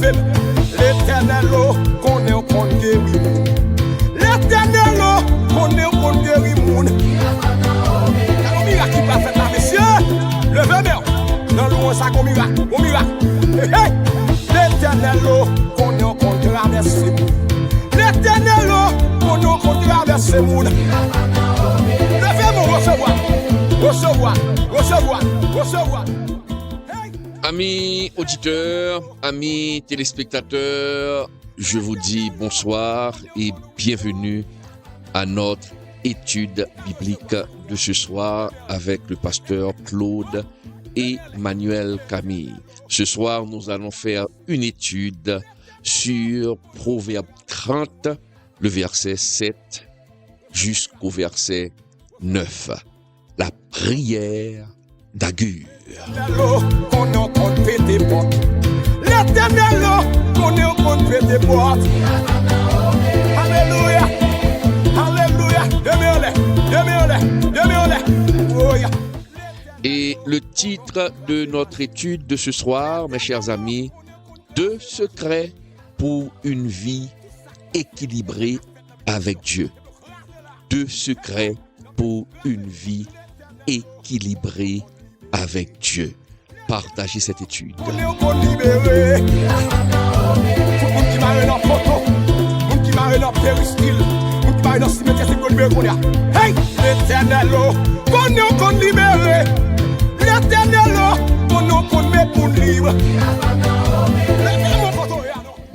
L'éternel connaît qu'on guérit. L'éternel connaît qu'on guérit. Un miracle qui va faire là, messieurs. Levez bien. Dans le ça comme miracle. L'éternel connaît qu'on traverse. L'éternel connaît qu'on traverse le monde. Levez-moi, recevoir. Amis auditeurs, amis téléspectateurs, je vous dis bonsoir et bienvenue à notre étude biblique de ce soir avec le pasteur Claude et Manuel Camille. Ce soir, nous allons faire une étude sur Proverbe 30, le verset 7 jusqu'au verset 9. La prière d'Agur. Alléluia. Et le titre de notre étude de ce soir, mes chers amis, 2 secrets pour une vie équilibrée avec Dieu. 2 secrets pour une vie équilibrée avec Dieu. Partagez cette étude.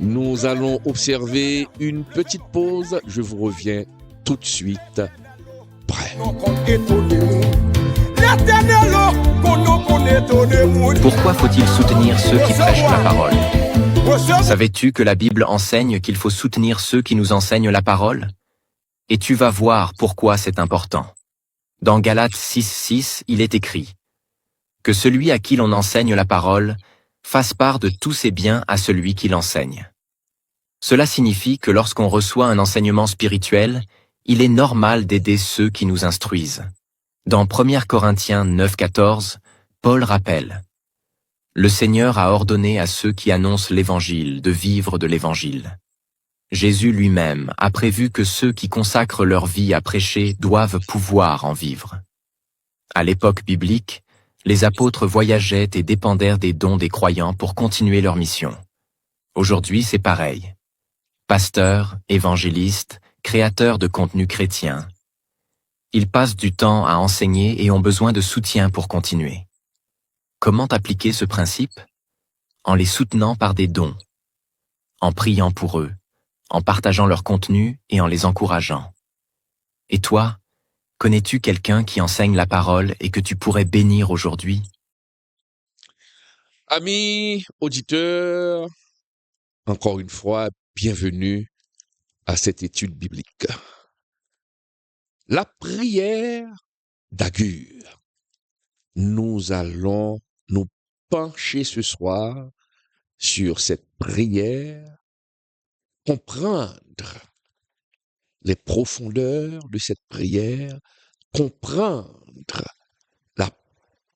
Nous allons observer une petite pause. Je vous reviens tout de suite. Prêt. Pourquoi faut-il soutenir ceux qui prêchent la parole? Savais-tu que la Bible enseigne qu'il faut soutenir ceux qui nous enseignent la parole? Et tu vas voir pourquoi c'est important. Dans Galates 6:6, il est écrit « Que celui à qui l'on enseigne la parole fasse part de tous ses biens à celui qui l'enseigne. » Cela signifie que lorsqu'on reçoit un enseignement spirituel, il est normal d'aider ceux qui nous instruisent. Dans 1 Corinthiens 9:14, Paul rappelle « Le Seigneur a ordonné à ceux qui annoncent l'Évangile de vivre de l'Évangile. Jésus lui-même a prévu que ceux qui consacrent leur vie à prêcher doivent pouvoir en vivre. » À l'époque biblique, les apôtres voyageaient et dépendèrent des dons des croyants pour continuer leur mission. Aujourd'hui, c'est pareil. Pasteurs, évangélistes, créateurs de contenu chrétien. Ils passent du temps à enseigner et ont besoin de soutien pour continuer. Comment appliquer ce principe? En les soutenant par des dons, en priant pour eux, en partageant leur contenu et en les encourageant. Et toi, connais-tu quelqu'un qui enseigne la parole et que tu pourrais bénir aujourd'hui? Amis auditeurs, encore une fois, bienvenue à cette étude biblique. La prière d'Agur. Nous allons nous pencher ce soir sur cette prière, comprendre les profondeurs de cette prière, comprendre la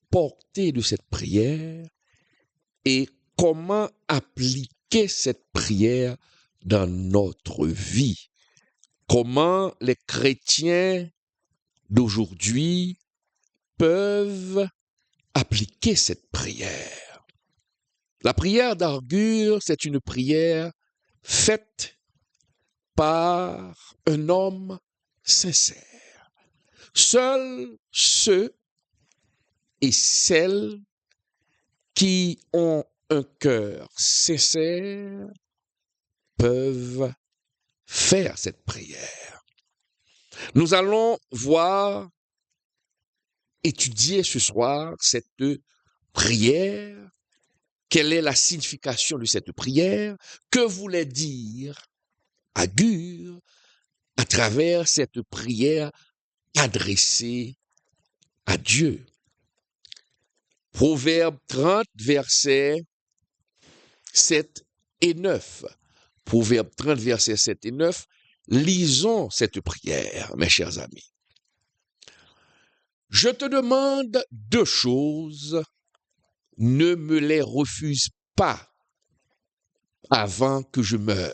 portée de cette prière et comment appliquer cette prière dans notre vie. Comment les chrétiens d'aujourd'hui peuvent appliquer cette prière. La prière d'Agur, c'est une prière faite par un homme sincère. Seuls ceux et celles qui ont un cœur sincère peuvent faire cette prière. Nous allons étudier ce soir cette prière. Quelle est la signification de cette prière? Que voulait dire Agur à travers cette prière adressée à Dieu? Proverbe 30, versets 7 et 9. Proverbe 30, versets 7 et 9. Lisons cette prière, mes chers amis. Je te demande 2 choses, ne me les refuse pas. avant que je meure.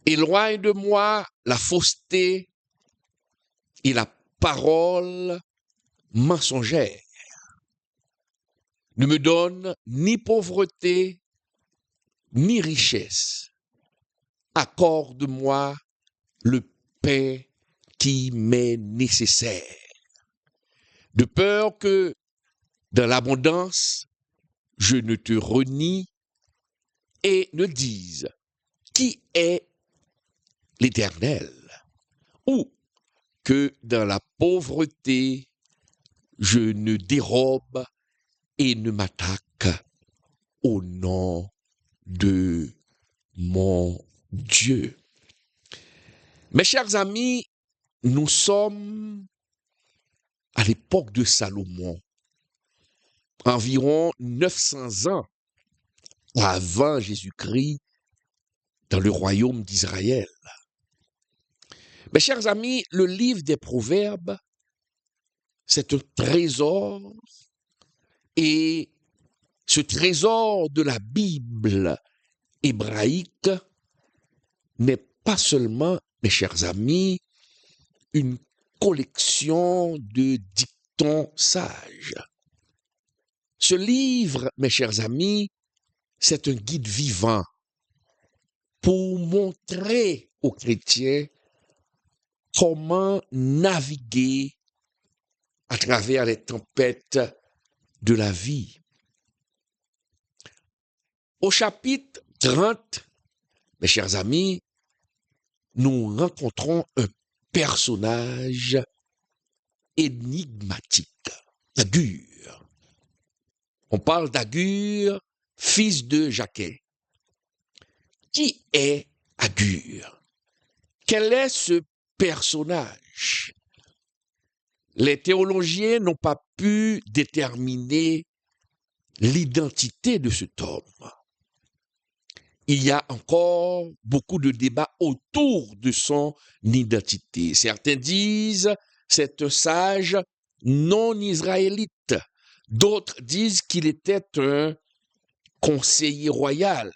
Éloigne de moi la fausseté et la parole mensongère. Ne me donne ni pauvreté, ni richesse. Accorde-moi le pain qui m'est nécessaire. De peur que, dans l'abondance, je ne te renie et ne dise qui est l'Éternel, ou que dans la pauvreté, je ne dérobe et ne m'attaque au nom de mon Dieu. Mes chers amis, nous sommes à l'époque de Salomon, environ 900 ans avant Jésus-Christ dans le royaume d'Israël. Mes chers amis, le livre des Proverbes, c'est un trésor, et ce trésor de la Bible hébraïque n'est pas seulement, mes chers amis, une collection de dictons sages. Ce livre, mes chers amis, c'est un guide vivant pour montrer aux chrétiens comment naviguer à travers les tempêtes de la vie. Au chapitre 30, mes chers amis, nous rencontrons un personnage énigmatique, Agur. On parle d'Agur, fils de Jaquet. Qui est Agur? Quel est ce personnage? Les théologiens n'ont pas pu déterminer l'identité de cet homme. Il y a encore beaucoup de débats autour de son identité. Certains disent c'est un sage non israélite. D'autres disent qu'il était un conseiller royal.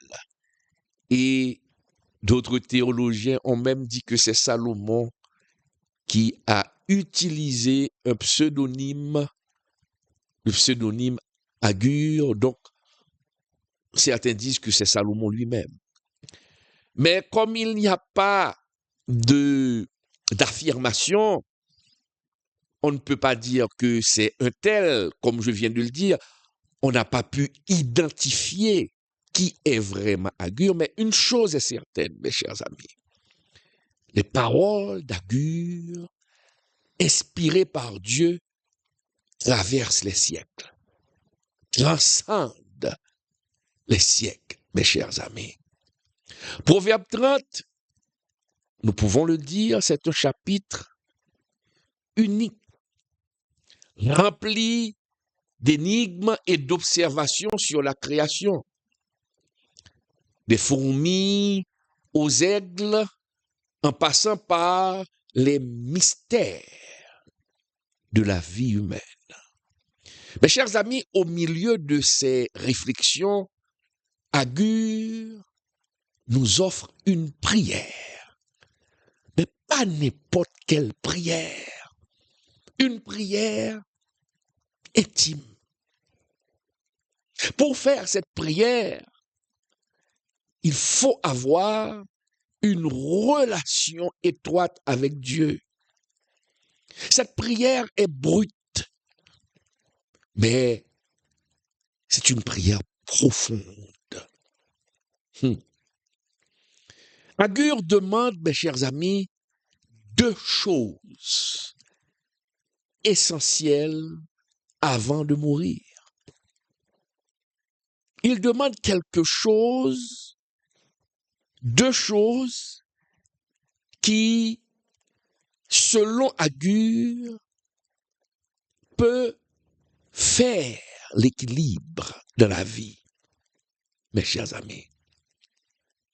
Et d'autres théologiens ont même dit que c'est Salomon qui a utilisé un pseudonyme, le pseudonyme Agur. Donc, certains disent que c'est Salomon lui-même. Mais comme il n'y a pas d'affirmation, on ne peut pas dire que c'est un tel, comme je viens de le dire. On n'a pas pu identifier qui est vraiment Agur, mais une chose est certaine, mes chers amis. Les paroles d'Agur, inspirées par Dieu, traversent les siècles, transcendent les siècles, mes chers amis. Proverbe 30, nous pouvons le dire, c'est un chapitre unique, rempli d'énigmes et d'observations sur la création. Des fourmis aux aigles, en passant par les mystères de la vie humaine. Mes chers amis, au milieu de ces réflexions, Agur nous offre une prière, mais pas n'importe quelle prière, une prière intime. Pour faire cette prière, il faut avoir une relation étroite avec Dieu. Cette prière est brute, mais c'est une prière profonde. Agur demande, mes chers amis, deux choses essentielles avant de mourir. Il demande quelque chose, deux choses qui, selon Agur, peut faire l'équilibre de la vie, mes chers amis.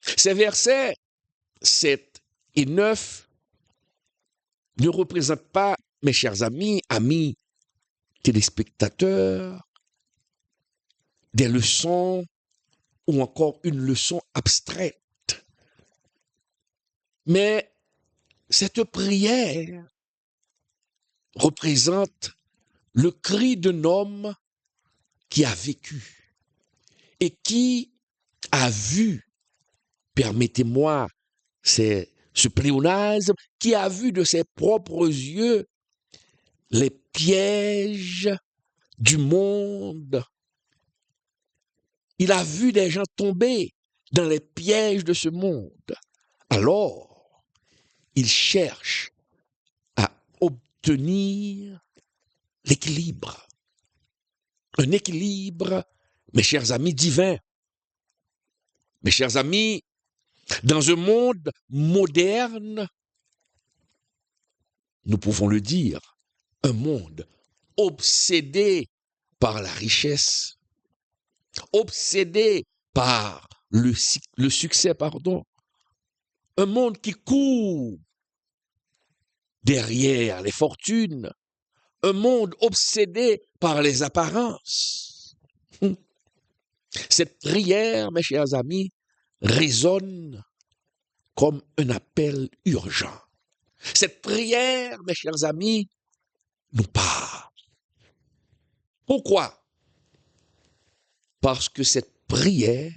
Ces versets 7 et 9 ne représentent pas, mes chers amis téléspectateurs, des leçons ou encore une leçon abstraite. Mais cette prière représente le cri d'un homme qui a vécu et qui a vu, permettez-moi ce pléonasme, qui a vu de ses propres yeux les pièges du monde. Il a vu des gens tomber dans les pièges de ce monde. Alors, il cherche à obtenir l'équilibre. Un équilibre, mes chers amis, divin. Mes chers amis, dans un monde moderne, nous pouvons le dire, un monde obsédé par la richesse, obsédé par le succès, un monde qui court derrière les fortunes, un monde obsédé par les apparences. Cette prière, mes chers amis, résonne comme un appel urgent. Cette prière, mes chers amis, nous parle. Pourquoi? Parce que cette prière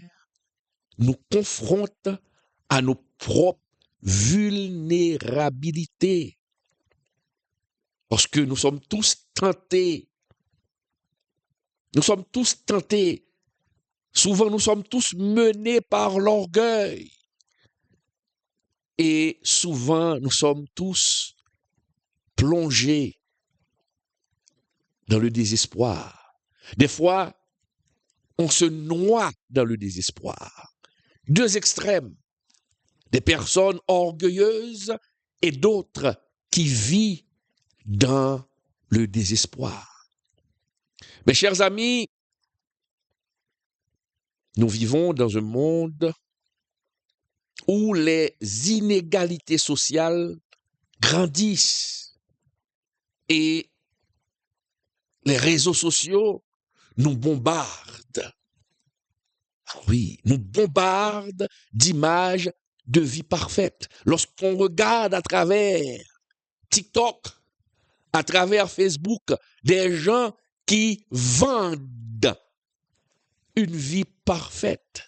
nous confronte à nos propres vulnérabilités. Parce que nous sommes tous tentés. Nous sommes tous tentés. Souvent, nous sommes tous menés par l'orgueil. Et souvent, nous sommes tous plongés dans le désespoir. Des fois, on se noie dans le désespoir. Deux extrêmes. Des personnes orgueilleuses et d'autres qui vivent dans le désespoir. Mes chers amis, nous vivons dans un monde où les inégalités sociales grandissent et les réseaux sociaux nous bombardent. Oui, nous bombardent d'images de vie parfaite. Lorsqu'on regarde à travers TikTok, à travers Facebook, des gens qui vendent une vie parfaite.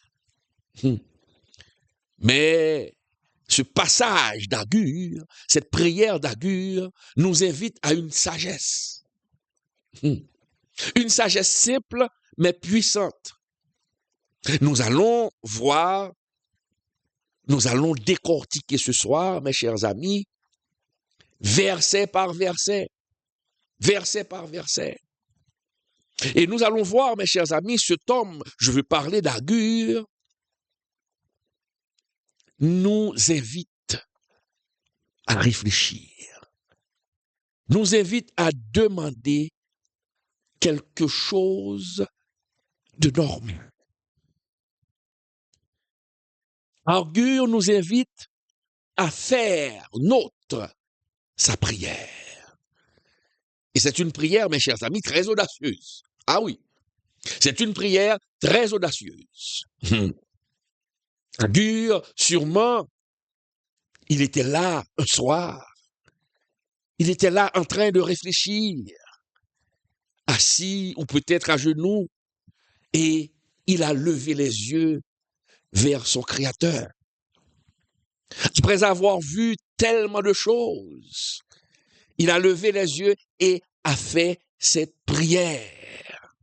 Mais ce passage d'Agur, cette prière d'Agur, nous invite à une sagesse. Une sagesse simple, mais puissante. Nous allons voir, nous allons décortiquer ce soir, mes chers amis, verset par verset, verset par verset. Et nous allons voir, mes chers amis, cet homme, je veux parler d'Agur, nous invite à réfléchir, nous invite à demander quelque chose de normal. Agur nous invite à faire nôtre sa prière. Et c'est une prière, mes chers amis, très audacieuse. Ah oui, c'est une prière très audacieuse. Agur, sûrement, il était là un soir. Il était là en train de réfléchir, assis ou peut-être à genoux, et il a levé les yeux vers son Créateur. Après avoir vu tellement de choses, il a levé les yeux et a fait cette prière.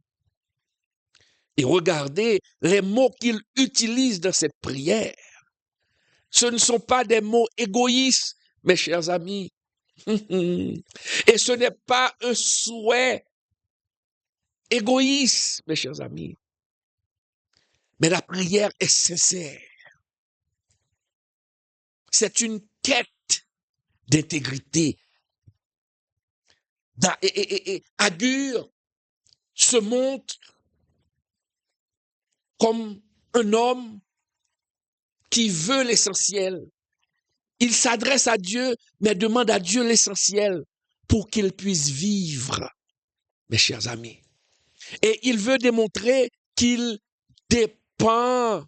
Et regardez les mots qu'il utilise dans cette prière. Ce ne sont pas des mots égoïstes, mes chers amis. Et ce n'est pas un souhait égoïste, mes chers amis. Mais la prière est sincère. C'est une quête d'intégrité. Et Agur se montre comme un homme qui veut l'essentiel. Il s'adresse à Dieu, mais demande à Dieu l'essentiel pour qu'il puisse vivre, mes chers amis. Et il veut démontrer qu'il dépend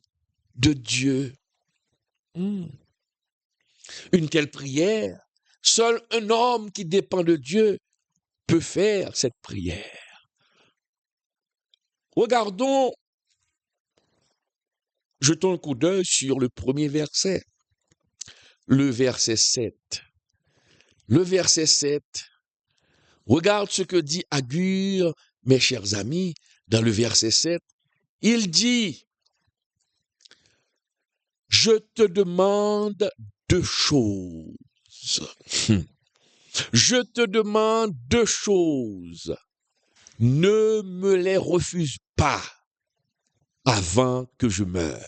de Dieu. Une telle prière, seul un homme qui dépend de Dieu peut faire cette prière. Regardons, jetons un coup d'œil sur le premier verset, le verset 7. Le verset 7, regarde ce que dit Agur, mes chers amis, dans le verset 7. Il dit, je te demande deux choses. Je te demande deux choses. Ne me les refuse pas avant que je meure.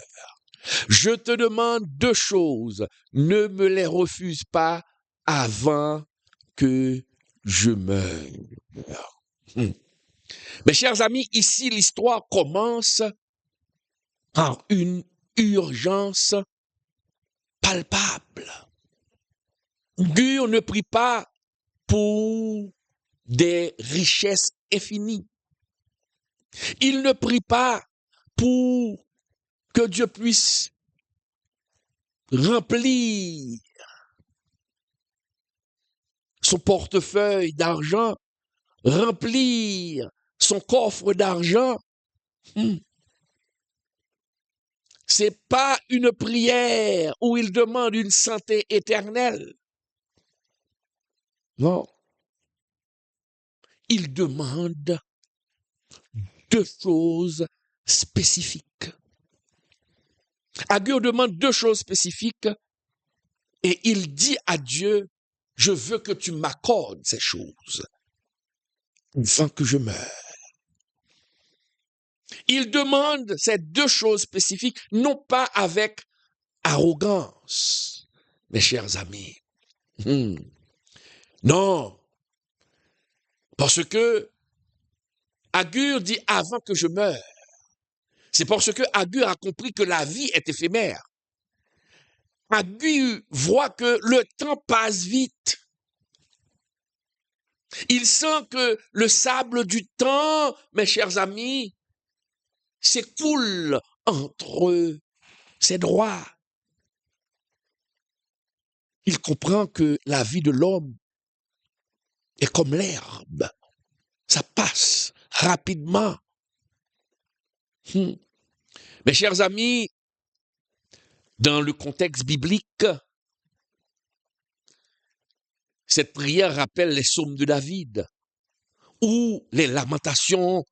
Je te demande deux choses. Ne me les refuse pas avant que je meure. Mes chers amis, ici l'histoire commence par une urgence palpable. Agur ne prie pas pour des richesses infinies. Il ne prie pas pour que Dieu puisse remplir son portefeuille d'argent, remplir son coffre d'argent. C'est pas une prière où il demande une santé éternelle. Non. Il demande deux choses spécifiques. Agur demande deux choses spécifiques et il dit à Dieu, je veux que tu m'accordes ces choses avant que je meure. Il demande ces deux choses spécifiques, non pas avec arrogance, mes chers amis. Non, parce que Agur dit avant que je meure. C'est parce que Agur a compris que la vie est éphémère. Agur voit que le temps passe vite. Il sent que le sable du temps, mes chers amis, s'écoule entre ses doigts. Il comprend que la vie de l'homme est comme l'herbe. Ça passe rapidement. Mes chers amis, dans le contexte biblique, cette prière rappelle les psaumes de David ou les lamentations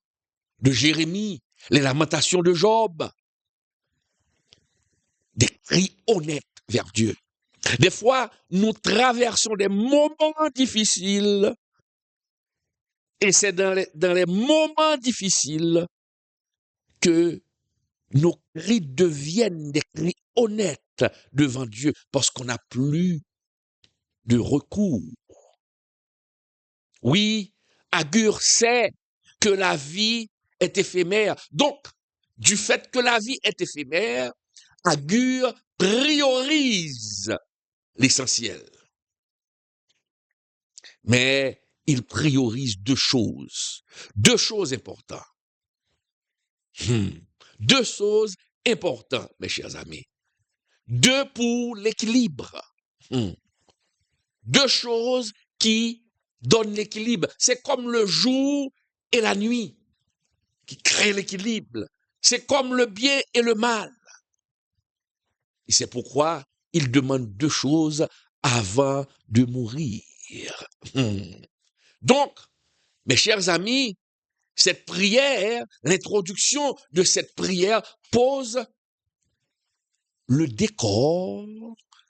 de Jérémie, les lamentations de Job. Des cris honnêtes vers Dieu. Des fois, nous traversons des moments difficiles et c'est dans les moments difficiles que nos cris deviennent des cris honnêtes devant Dieu parce qu'on n'a plus de recours. Oui, Agur sait que la vie est éphémère. Donc, du fait que la vie est éphémère, Agur priorise l'essentiel. Mais il priorise deux choses importantes. Deux choses importantes, mes chers amis. Deux pour l'équilibre. Deux choses qui donnent l'équilibre. C'est comme le jour et la nuit qui créent l'équilibre. C'est comme le bien et le mal. Et c'est pourquoi il demande deux choses avant de mourir. Donc, mes chers amis, cette prière, l'introduction de cette prière pose le décor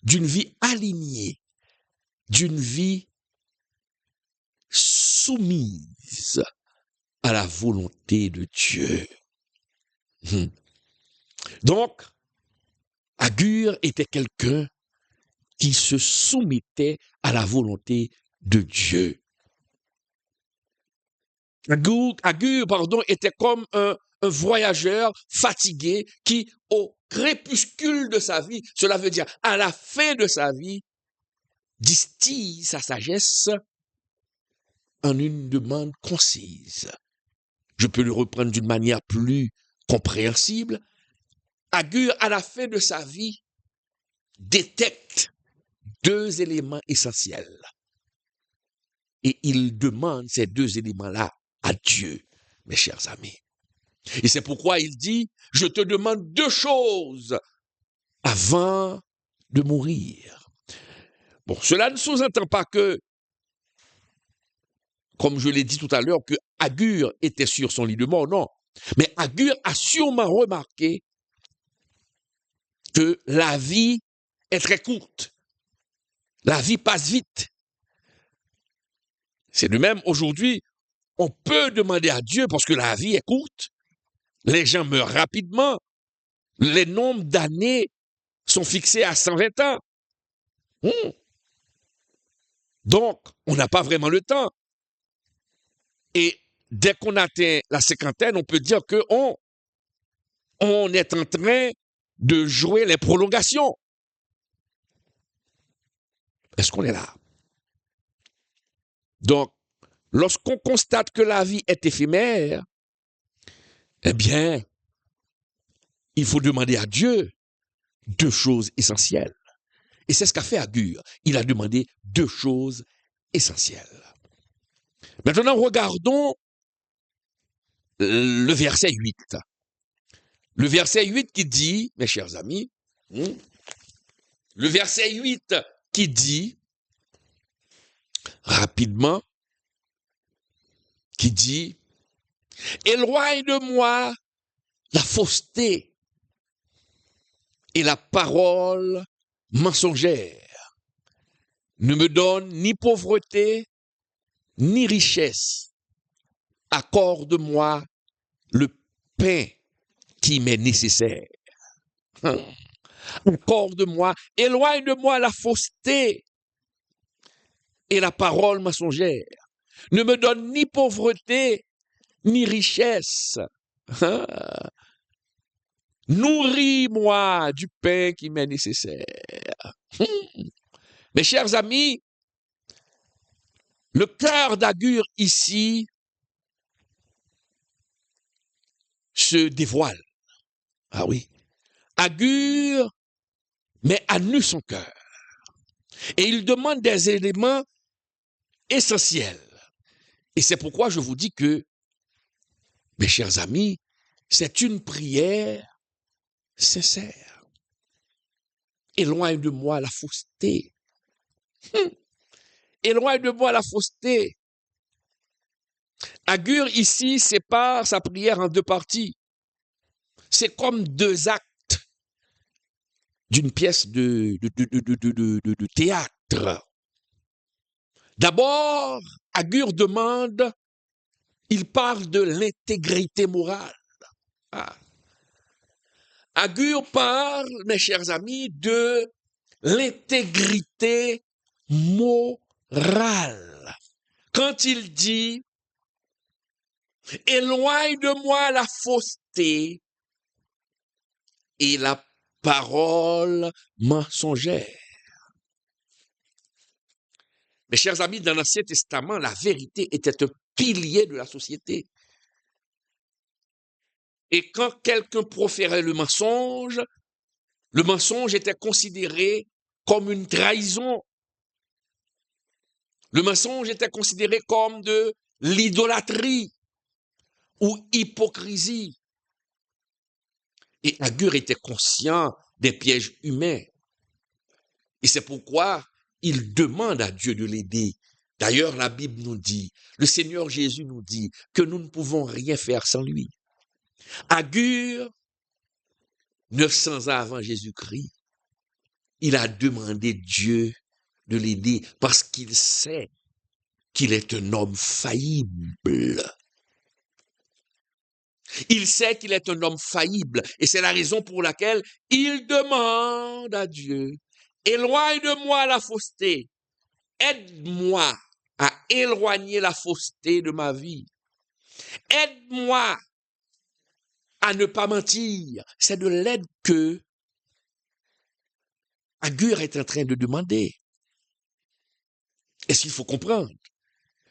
d'une vie alignée, d'une vie soumise à la volonté de Dieu. Donc, Agur était quelqu'un qui se soumettait à la volonté de Dieu. Agur, était comme un voyageur fatigué qui, au crépuscule de sa vie, cela veut dire à la fin de sa vie, distille sa sagesse en une demande concise. Je peux le reprendre d'une manière plus compréhensible. Agur, à la fin de sa vie, détecte deux éléments essentiels. Et il demande ces deux éléments-là à Dieu, mes chers amis. Et c'est pourquoi il dit, je te demande deux choses avant de mourir. Bon, cela ne sous-entend pas que, comme je l'ai dit tout à l'heure, que Agur était sur son lit de mort, non. Mais Agur a sûrement remarqué que la vie est très courte. La vie passe vite. C'est de même, aujourd'hui, on peut demander à Dieu, parce que la vie est courte, les gens meurent rapidement, les nombres d'années sont fixés à 120 ans. Donc, on n'a pas vraiment le temps. Et dès qu'on atteint la cinquantaine, on peut dire qu'on est en train de jouer les prolongations. Est-ce qu'on est là? Donc, lorsqu'on constate que la vie est éphémère, eh bien, il faut demander à Dieu deux choses essentielles. Et c'est ce qu'a fait Agur. Il a demandé deux choses essentielles. Maintenant, regardons le verset 8. Le verset 8 qui dit, mes chers amis, le verset 8 qui dit, rapidement, qui dit, éloigne de moi la fausseté et la parole mensongère. Ne me donne ni pauvreté, ni richesse. Accorde-moi le pain qui m'est nécessaire. Accorde-moi, éloigne de moi la fausseté et la parole mensongère. Ne me donne ni pauvreté, ni richesse. Nourris-moi du pain qui m'est nécessaire. Mes chers amis, le cœur d'Agur ici se dévoile. Ah oui. Agur met à nu son cœur. Et il demande des éléments essentiels. Et c'est pourquoi je vous dis que, mes chers amis, c'est une prière sincère. Éloigne de moi la fausseté. Éloigne de moi la fausseté. Agur ici sépare sa prière en deux parties. C'est comme deux actes d'une pièce de théâtre. D'abord, Agur demande, il parle de l'intégrité morale. Agur parle, mes chers amis, de l'intégrité morale. Quand il dit, éloigne de moi la fausseté et la parole mensongère. Mes chers amis, dans l'Ancien Testament, la vérité était un pilier de la société. Et quand quelqu'un proférait le mensonge était considéré comme une trahison. Le mensonge était considéré comme de l'idolâtrie ou hypocrisie. Et Agur était conscient des pièges humains. Et c'est pourquoi il demande à Dieu de l'aider. D'ailleurs, la Bible nous dit, le Seigneur Jésus nous dit que nous ne pouvons rien faire sans lui. Agur, 900 ans avant Jésus-Christ, il a demandé Dieu de l'aider parce qu'il sait qu'il est un homme faillible. Il sait qu'il est un homme faillible et c'est la raison pour laquelle il demande à Dieu, éloigne de moi la fausseté, aide-moi à éloigner la fausseté de ma vie, aide-moi à ne pas mentir. C'est de l'aide que Agur est en train de demander. Est-ce qu'il faut comprendre?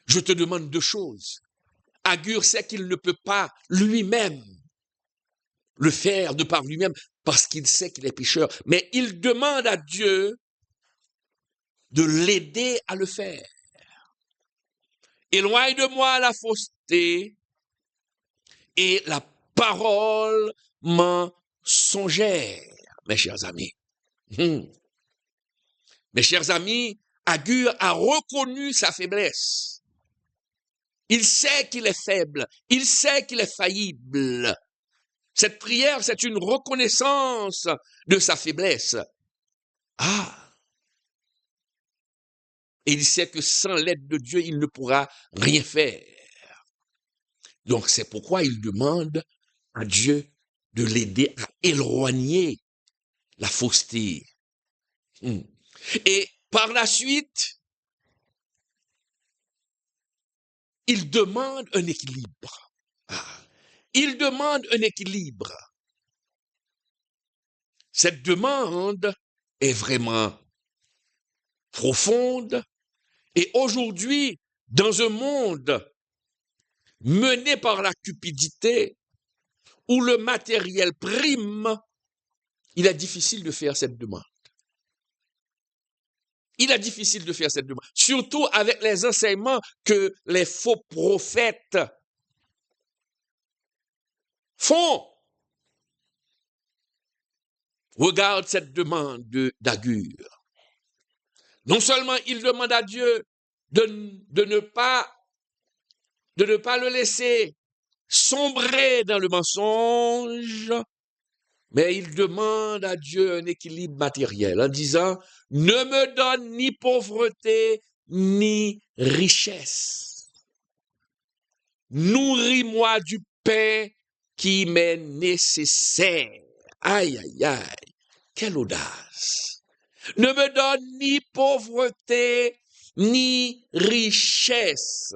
Je te demande deux choses. Agur sait qu'il ne peut pas lui-même le faire de par lui-même parce qu'il sait qu'il est pécheur, mais il demande à Dieu de l'aider à le faire. Éloigne de moi la fausseté et la parole mensongère, mes chers amis. Mes chers amis, Agur a reconnu sa faiblesse. Il sait qu'il est faible. Il sait qu'il est faillible. Cette prière, c'est une reconnaissance de sa faiblesse. Et il sait que sans l'aide de Dieu, il ne pourra rien faire. Donc, c'est pourquoi il demande à Dieu de l'aider à éloigner la fausseté. Et par la suite, il demande un équilibre. Il demande un équilibre. Cette demande est vraiment profonde. Et aujourd'hui, dans un monde mené par la cupidité, où le matériel prime, il est difficile de faire cette demande. Il est difficile de faire cette demande, surtout avec les enseignements que les faux prophètes font. Regarde cette demande d'Agur. Non seulement il demande à Dieu de ne pas le laisser sombrer dans le mensonge, mais il demande à Dieu un équilibre matériel en disant « Ne me donne ni pauvreté ni richesse. Nourris-moi du pain qui m'est nécessaire. » Aïe, aïe, aïe, quelle audace! Ne me donne ni pauvreté ni richesse.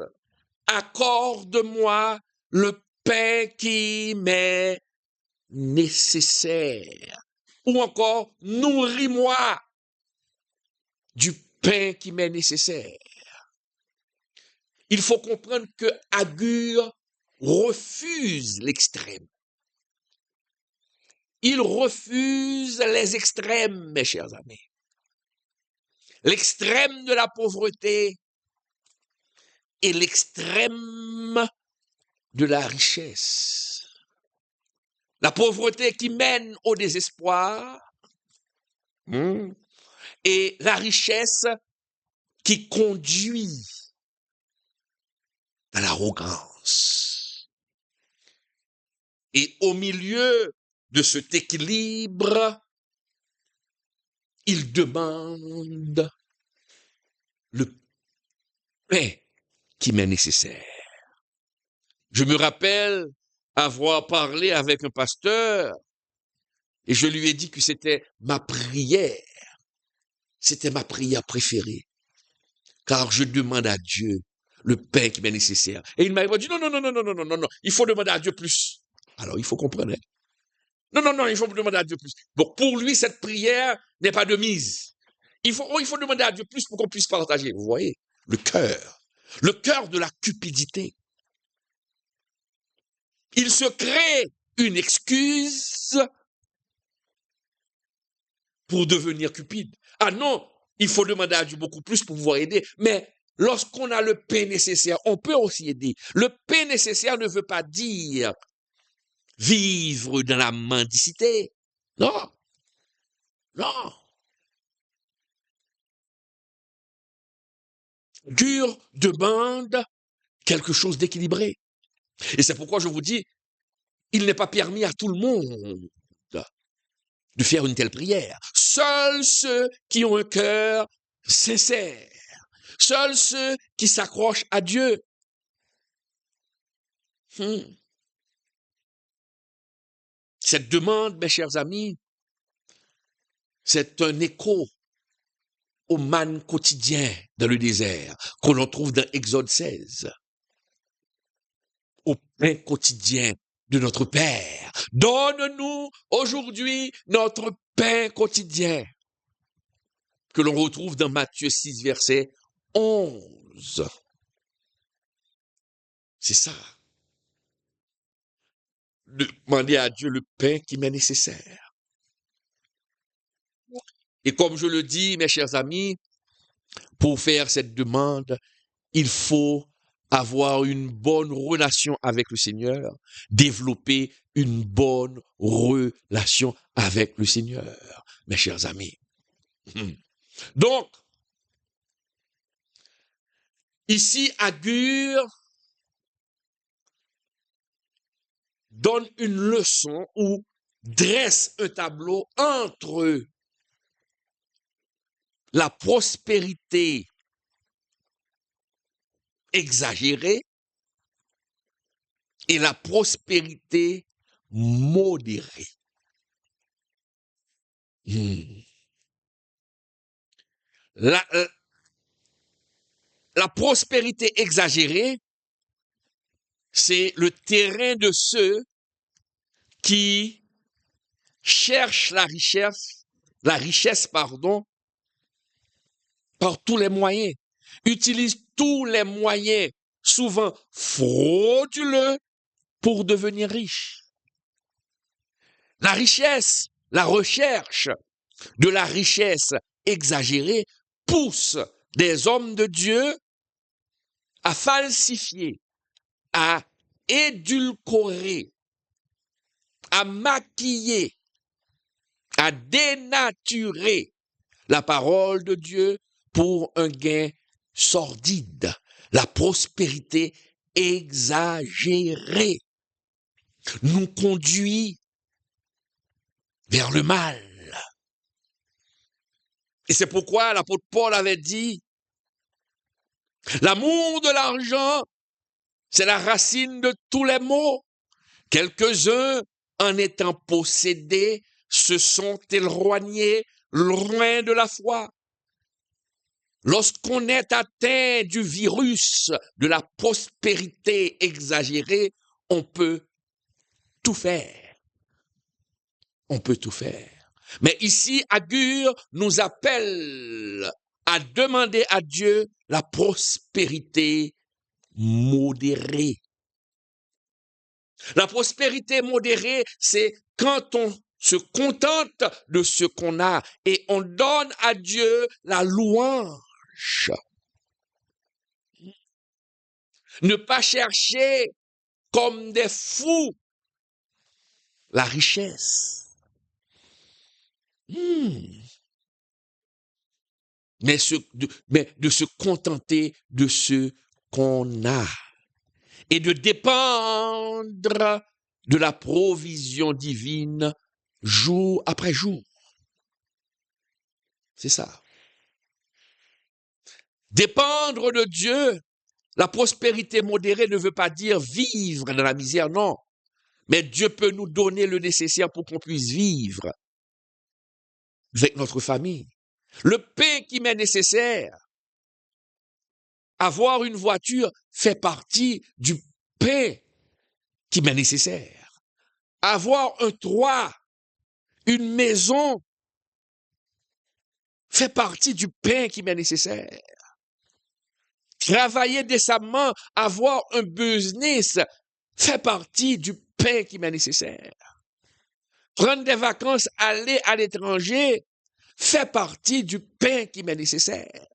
Accorde-moi le pain qui m'est nécessaire. Ou encore, nourris-moi du pain qui m'est nécessaire. Il faut comprendre que Agur refuse l'extrême. Il refuse les extrêmes, mes chers amis. L'extrême de la pauvreté et l'extrême de la richesse. La pauvreté qui mène au désespoir et la richesse qui conduit à l'arrogance. Et au milieu de cet équilibre, il demande le pain qui m'est nécessaire. Je me rappelle avoir parlé avec un pasteur et je lui ai dit que c'était ma prière. C'était ma prière préférée. Car je demande à Dieu le pain qui m'est nécessaire. Et il m'a dit non, il faut demander à Dieu plus. Alors il faut comprendre. Non, il faut demander à Dieu plus. Donc pour lui, cette prière n'est pas de mise. Il faut demander à Dieu plus pour qu'on puisse partager. Vous voyez, le cœur de la cupidité. Il se crée une excuse pour devenir cupide. Ah non, il faut demander à Dieu beaucoup plus pour pouvoir aider. Mais lorsqu'on a le pain nécessaire, on peut aussi aider. Le pain nécessaire ne veut pas dire vivre dans la mendicité. Non. Agur demande quelque chose d'équilibré. Et c'est pourquoi je vous dis, il n'est pas permis à tout le monde de faire une telle prière. Seuls ceux qui ont un cœur sincère, seuls ceux qui s'accrochent à Dieu. Cette demande, mes chers amis, c'est un écho au manne quotidien dans le désert qu'on en trouve dans Exode 16. Au pain quotidien de notre Père. Donne-nous aujourd'hui notre pain quotidien que l'on retrouve dans Matthieu 6, verset 11. C'est ça. Demander à Dieu le pain qui m'est nécessaire. Et comme je le dis, mes chers amis, pour faire cette demande, il faut avoir une bonne relation avec le Seigneur, développer une bonne relation avec le Seigneur, mes chers amis. Donc, ici, Agur donne une leçon ou dresse un tableau entre la prospérité exagérée et la prospérité modérée. La prospérité exagérée, c'est le terrain de ceux qui cherchent la richesse, par tous les moyens, utilisent tous les moyens, souvent frauduleux, pour devenir riches. La richesse, la recherche de la richesse exagérée pousse des hommes de Dieu à falsifier, à édulcorer, à maquiller, à dénaturer la parole de Dieu pour un gain sordide, la prospérité exagérée nous conduit vers le mal. Et c'est pourquoi l'apôtre Paul avait dit, l'amour de l'argent, c'est la racine de tous les maux. Quelques-uns, en étant possédés, se sont éloignés loin de la foi. Lorsqu'on est atteint du virus de la prospérité exagérée, on peut tout faire. On peut tout faire. Mais ici, Agur nous appelle à demander à Dieu la prospérité modérée. La prospérité modérée, c'est quand on se contente de ce qu'on a et on donne à Dieu la louange. Ne pas chercher comme des fous la richesse. Mais de se contenter de ce qu'on a et de dépendre de la provision divine jour après jour. C'est ça. Dépendre de Dieu, la prospérité modérée ne veut pas dire vivre dans la misère, non. Mais Dieu peut nous donner le nécessaire pour qu'on puisse vivre avec notre famille. Le pain qui m'est nécessaire. Avoir une voiture fait partie du pain qui m'est nécessaire. Avoir un toit, une maison, fait partie du pain qui m'est nécessaire. Travailler décemment, avoir un business, fait partie du pain qui m'est nécessaire. Prendre des vacances, aller à l'étranger, fait partie du pain qui m'est nécessaire.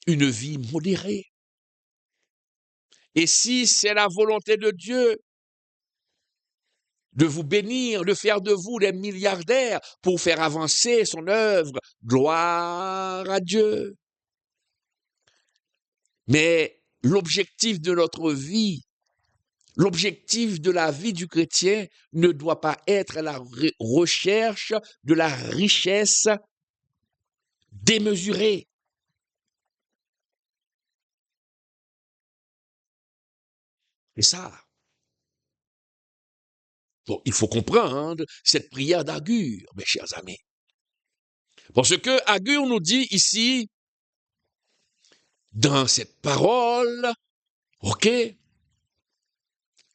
Une vie modérée. Et si c'est la volonté de Dieu de vous bénir, de faire de vous des milliardaires pour faire avancer son œuvre, gloire à Dieu. Mais l'objectif de notre vie, l'objectif de la vie du chrétien ne doit pas être la recherche de la richesse démesurée. C'est ça. Bon, il faut comprendre cette prière d'Agur, mes chers amis. Parce que Agur nous dit ici, dans cette parole, ok,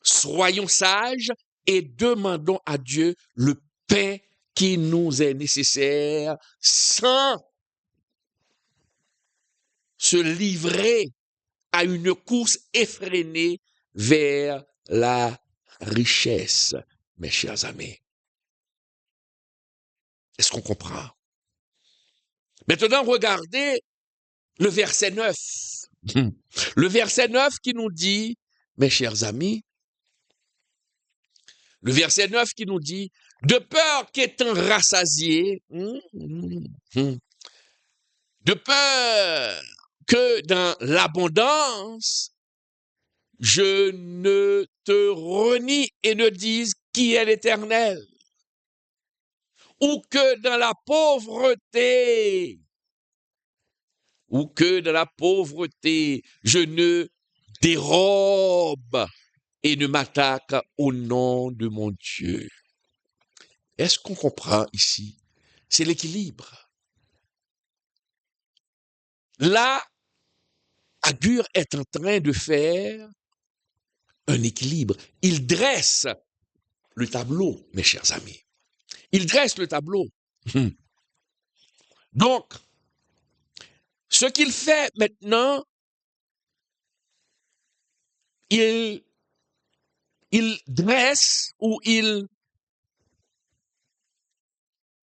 soyons sages et demandons à Dieu le pain qui nous est nécessaire sans se livrer à une course effrénée vers la richesse, mes chers amis. Est-ce qu'on comprend? Maintenant, regardez le verset 9. Le verset 9 qui nous dit, mes chers amis, le verset 9 qui nous dit, de peur qu'étant rassasié, de peur que dans l'abondance, je ne te renie et ne dise qui est l'Éternel, ou que dans la pauvreté, je ne dérobe et ne m'attaque au nom de mon Dieu. Est-ce qu'on comprend ici? C'est l'équilibre. Là, Agur est en train de faire un équilibre. Il dresse le tableau, mes chers amis. Il dresse le tableau. Donc, ce qu'il fait maintenant, il dresse ou il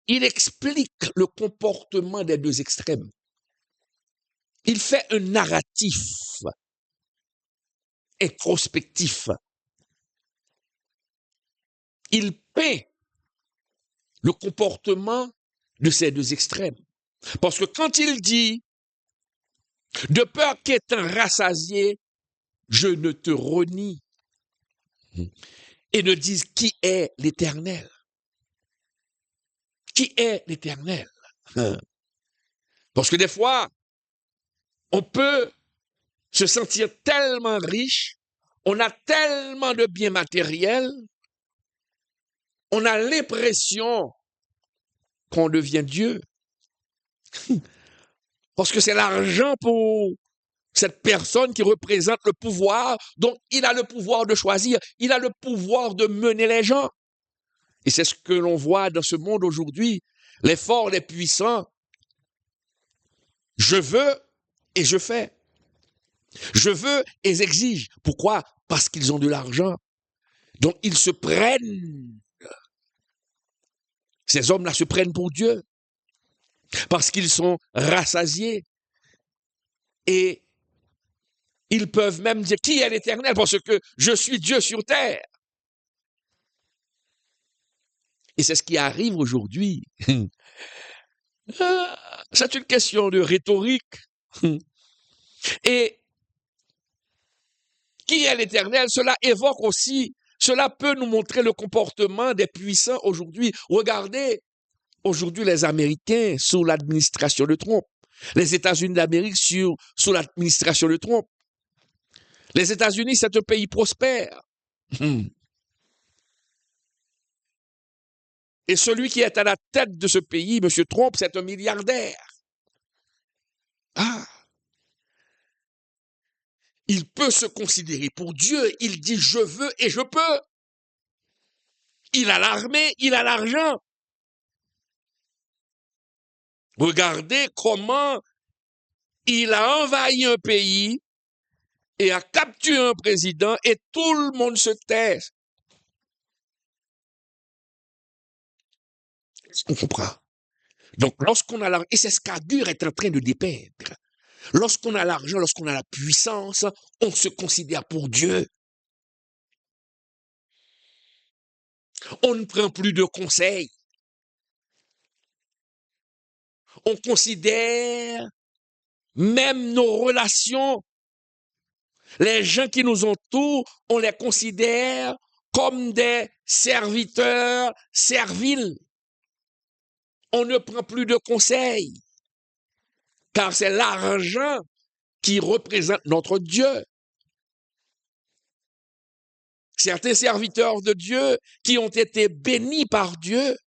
explique le comportement des deux extrêmes. Il fait un narratif introspectif. Il peint le comportement de ces deux extrêmes. Parce que quand il dit, de peur qu'étant rassasié, je ne te renie, et ne dise qui est l'Éternel. Qui est l'Éternel? Parce que des fois, on peut se sentir tellement riche, on a tellement de biens matériels, on a l'impression qu'on devient Dieu. Parce que c'est l'argent pour cette personne qui représente le pouvoir, donc il a le pouvoir de choisir, il a le pouvoir de mener les gens. Et c'est ce que l'on voit dans ce monde aujourd'hui, les forts, les puissants. Je veux et je fais. Je veux et j'exige. Pourquoi? Parce qu'ils ont de l'argent. Donc ils se prennent. Ces hommes-là se prennent pour Dieu. Parce qu'ils sont rassasiés. Et ils peuvent même dire qui est l'Éternel parce que je suis Dieu sur terre. Et c'est ce qui arrive aujourd'hui. C'est une question de rhétorique. Et qui est l'Éternel? Cela évoque aussi, cela peut nous montrer le comportement des puissants aujourd'hui. Regardez, aujourd'hui les Américains sous l'administration de Trump. Les États-Unis d'Amérique sous l'administration de Trump. Les États-Unis, c'est un pays prospère. Et celui qui est à la tête de ce pays, M. Trump, c'est un milliardaire. Il peut se considérer pour Dieu. Il dit, je veux et je peux. Il a l'armée, il a l'argent. Regardez comment il a envahi un pays et a capturé un président et tout le monde se tait. On comprend. Donc, lorsqu'on a l'argent, et c'est ce qu'Agur est en train de dépeindre. Lorsqu'on a l'argent, lorsqu'on a la puissance, on se considère pour Dieu. On ne prend plus de conseils. On considère même nos relations. Les gens qui nous entourent, on les considère comme des serviteurs serviles. On ne prend plus de conseils, car c'est l'argent qui représente notre Dieu. Certains serviteurs de Dieu qui ont été bénis par Dieu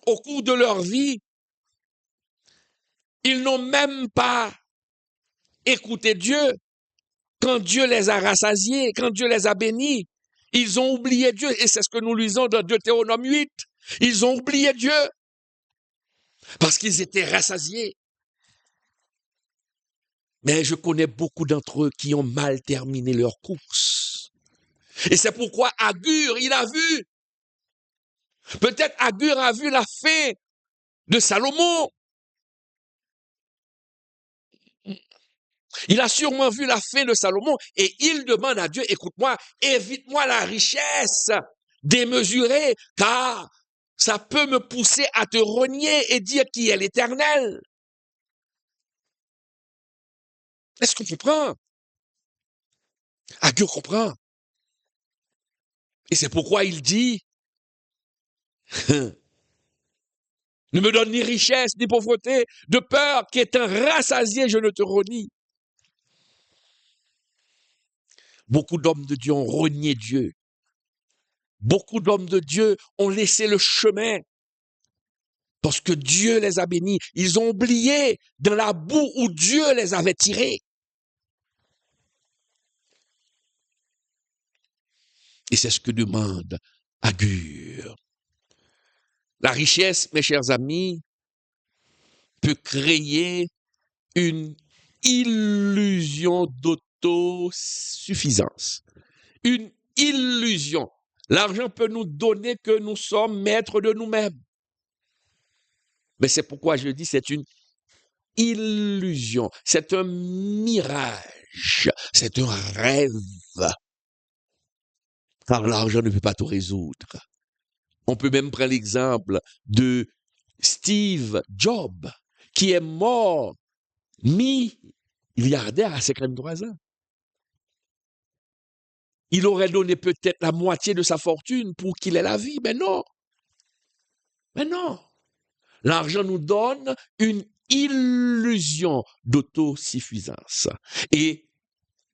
au cours de leur vie, ils n'ont même pas écouté Dieu. Quand Dieu les a rassasiés, quand Dieu les a bénis, ils ont oublié Dieu. Et c'est ce que nous lisons dans Deutéronome 8. Ils ont oublié Dieu parce qu'ils étaient rassasiés. Mais je connais beaucoup d'entre eux qui ont mal terminé leur course. Et c'est pourquoi Agur, il a vu Peut-être Agur a vu la fin de Salomon. Il a sûrement vu la fin de Salomon et il demande à Dieu, écoute-moi, évite-moi la richesse démesurée, car ça peut me pousser à te renier et dire qui est l'Éternel. Est-ce qu'on comprend? Agur comprend. Et c'est pourquoi il dit, ne me donne ni richesse, ni pauvreté, de peur qu'étant rassasié, je ne te renie. Beaucoup d'hommes de Dieu ont renié Dieu. Beaucoup d'hommes de Dieu ont laissé le chemin parce que Dieu les a bénis. Ils ont oublié dans la boue où Dieu les avait tirés. Et c'est ce que demande Agur. La richesse, mes chers amis, peut créer une illusion d'autosuffisance. Une illusion. L'argent peut nous donner que nous sommes maîtres de nous-mêmes. Mais c'est pourquoi je dis c'est une illusion. C'est un mirage. C'est un rêve. Car l'argent ne peut pas tout résoudre. On peut même prendre l'exemple de Steve Jobs, qui est mort milliardaire à 53 ans. Il aurait donné peut-être la moitié de sa fortune pour qu'il ait la vie, mais non. Mais non. L'argent nous donne une illusion d'autosuffisance. Et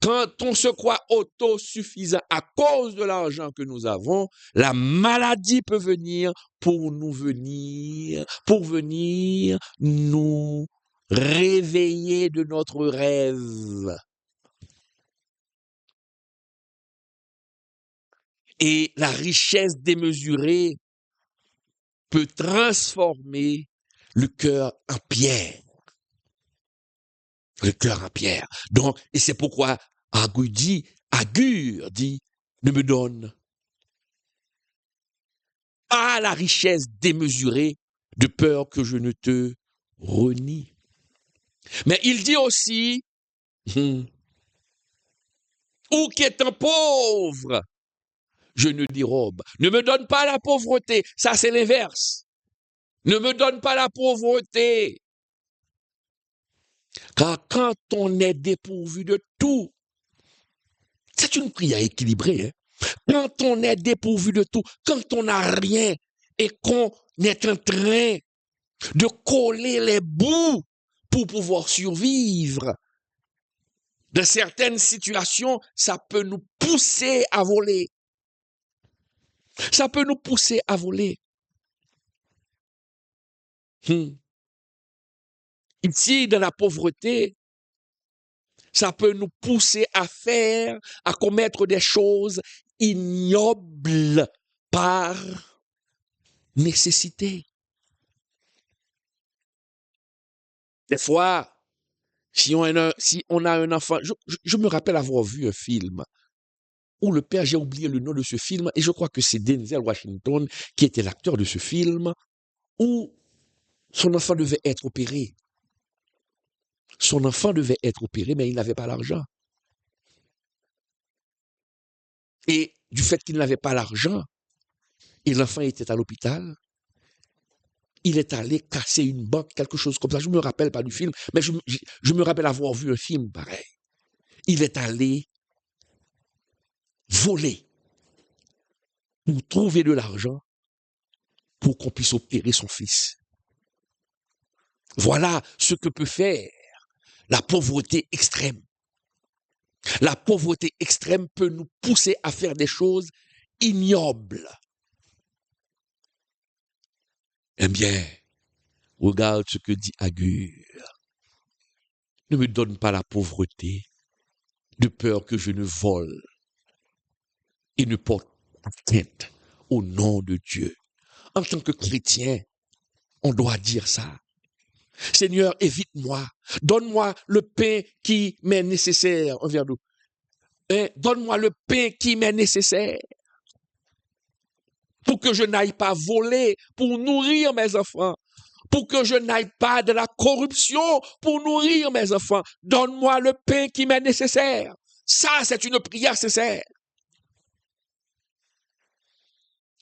quand on se croit autosuffisant à cause de l'argent que nous avons, la maladie peut venir pour venir nous réveiller de notre rêve. Et la richesse démesurée peut transformer le cœur en pierre. Le cœur en pierre. Donc, et c'est pourquoi Agur dit, ne me donne pas la richesse démesurée de peur que je ne te renie. Mais il dit aussi, ou qu'étant pauvre, je ne dérobe. Ne me donne pas la pauvreté. Ça, c'est l'inverse. Ne me donne pas la pauvreté. Car quand on est dépourvu de tout, c'est une prière équilibrée. Hein? Quand on est dépourvu de tout, quand on n'a rien et qu'on est en train de coller les bouts pour pouvoir survivre, dans certaines situations, ça peut nous pousser à voler. Ça peut nous pousser à voler. Ici, dans la pauvreté, ça peut nous pousser à commettre des choses ignobles par nécessité. Des fois, si on a un enfant, je me rappelle avoir vu un film où le père, j'ai oublié le nom de ce film, et je crois que c'est Denzel Washington qui était l'acteur de ce film, où son enfant devait être opéré. Son enfant devait être opéré, mais il n'avait pas l'argent. Et du fait qu'il n'avait pas l'argent, et l'enfant était à l'hôpital, il est allé casser une banque, quelque chose comme ça. Je ne me rappelle pas du film, mais je me rappelle avoir vu un film pareil. Il est allé voler pour trouver de l'argent pour qu'on puisse opérer son fils. Voilà ce que peut faire la pauvreté extrême. La pauvreté extrême peut nous pousser à faire des choses ignobles. Eh bien, regarde ce que dit Agur. Ne me donne pas la pauvreté, de peur que je ne vole et ne porte atteinte au nom de Dieu. En tant que chrétien, on doit dire ça. Seigneur, évite-moi. Donne-moi le pain qui m'est nécessaire. Un verre d'eau. Donne-moi le pain qui m'est nécessaire. pour que je n'aille pas voler, pour nourrir mes enfants, pour que je n'aille pas de la corruption, pour nourrir mes enfants. Donne-moi le pain qui m'est nécessaire. Ça, c'est une prière sincère.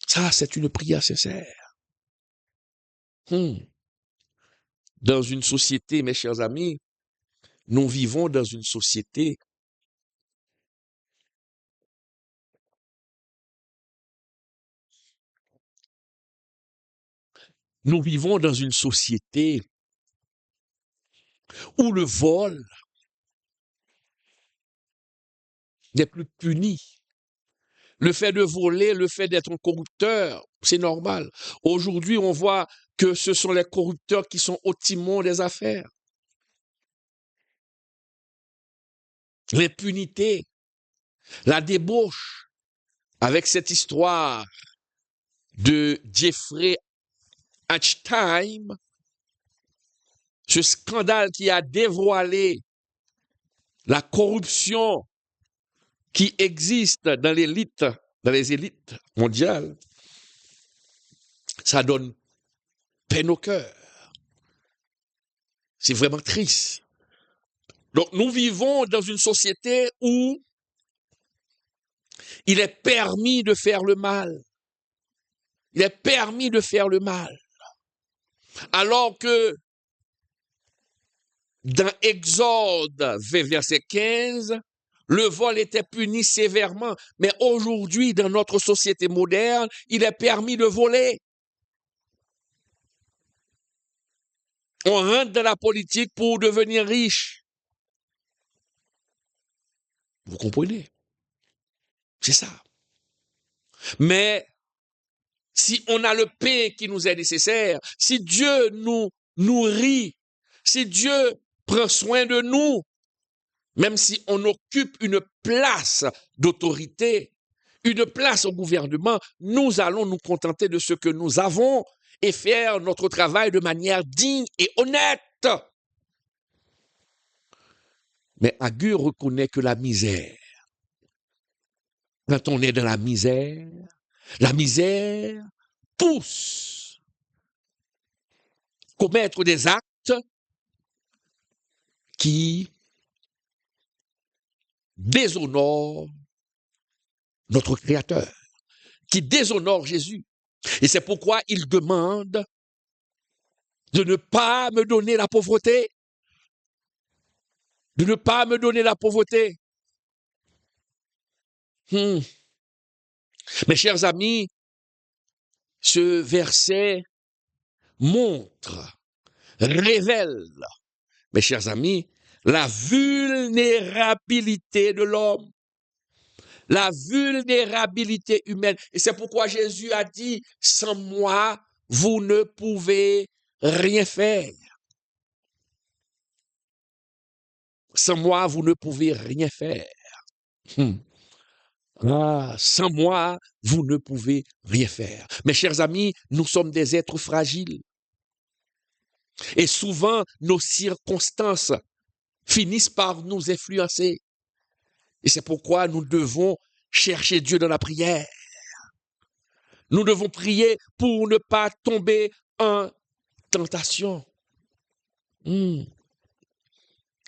Ça, c'est une prière sincère. Dans une société, mes chers amis, nous vivons dans une société où le vol n'est plus puni. Le fait de voler, le fait d'être un corrupteur, c'est normal. Aujourd'hui, on voit que ce sont les corrupteurs qui sont au timon des affaires. L'impunité, la débauche, avec cette histoire de Jeffrey Epstein, ce scandale qui a dévoilé la corruption qui existe dans les élites mondiales, ça donne peine au cœur. C'est vraiment triste. Donc, nous vivons dans une société où il est permis de faire le mal. Il est permis de faire le mal. Alors que dans Exode 20, verset 15, le vol était puni sévèrement. Mais aujourd'hui, dans notre société moderne, il est permis de voler. On rentre dans la politique pour devenir riche. Vous comprenez? C'est ça. Mais si on a le pain qui nous est nécessaire, si Dieu nous nourrit, si Dieu prend soin de nous, même si on occupe une place d'autorité, une place au gouvernement, nous allons nous contenter de ce que nous avons et faire notre travail de manière digne et honnête. Mais Agur reconnaît que la misère, quand on est dans la misère pousse à commettre des actes qui déshonorent notre Créateur, qui déshonorent Jésus. Et c'est pourquoi il demande de ne pas me donner la pauvreté. De ne pas me donner la pauvreté. Mes chers amis, ce verset montre, révèle, mes chers amis, la vulnérabilité de l'homme. La vulnérabilité humaine. Et c'est pourquoi Jésus a dit, sans moi, vous ne pouvez rien faire. Sans moi, vous ne pouvez rien faire. Sans moi, vous ne pouvez rien faire. Mes chers amis, nous sommes des êtres fragiles. Et souvent, nos circonstances finissent par nous influencer. Et c'est pourquoi nous devons chercher Dieu dans la prière. Nous devons prier pour ne pas tomber en tentation.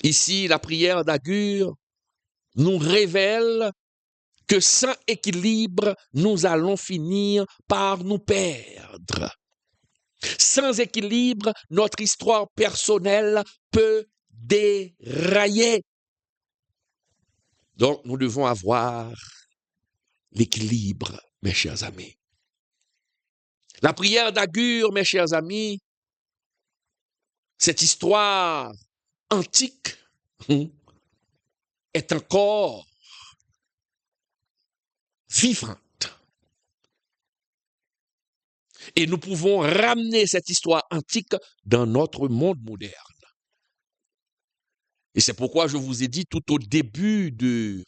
Ici, la prière d'Agur nous révèle que sans équilibre, nous allons finir par nous perdre. Sans équilibre, notre histoire personnelle peut dérailler. Donc, nous devons avoir l'équilibre, mes chers amis. La prière d'Agur, mes chers amis, cette histoire antique est encore vivante. Et nous pouvons ramener cette histoire antique dans notre monde moderne. Et c'est pourquoi je vous ai dit tout au début de